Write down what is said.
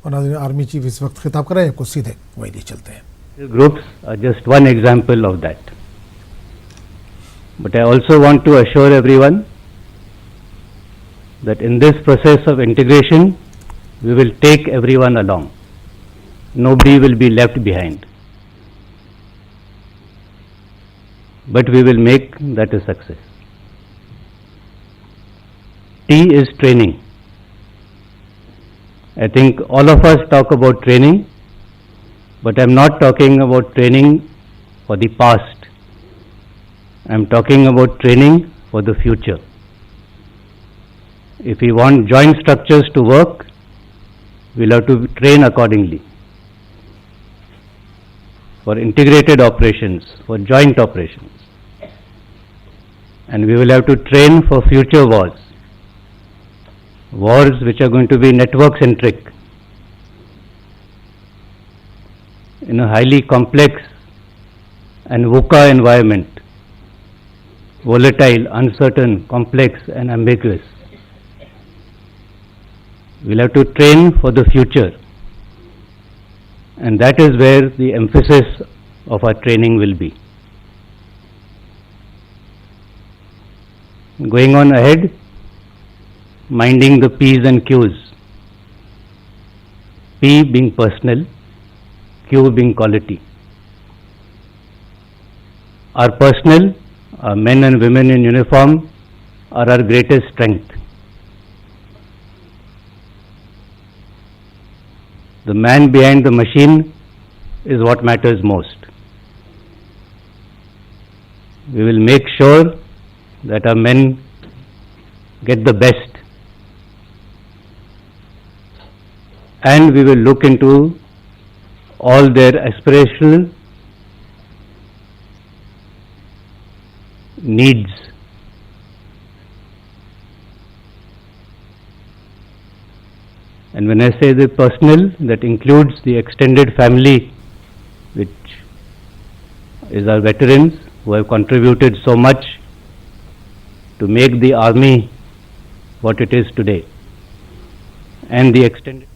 और army chief इस वक्त खिताब कर रहे हैं, कुछ सीधे वही लिए चलते हैं। Groups are just one example of that. But I also want to assure everyone that in this process of integration, we will take everyone along. Nobody will be left behind. But we will make that a success. T is training. I think all of us talk about training, but I am not talking about training for the past. I am talking about training for the future. If we want joint structures to work, we will have to train accordingly. For integrated operations, for joint operations. And we will have to train for future wars. Wars which are going to be network centric, in a highly complex and VUCA environment, volatile, uncertain, complex and ambiguous. We will have to train for the future, and that is where the emphasis of our training will be. Going on ahead, minding the P's and Q's. P being personal, Q being quality. Our personnel, our men and women in uniform, are our greatest strength. The man behind the machine is what matters most. We will make sure that our men get the best, and we will look into all their aspirational needs. And when I say the personal, that includes the extended family, which is our veterans who have contributed so much to make the army what it is today, and the extended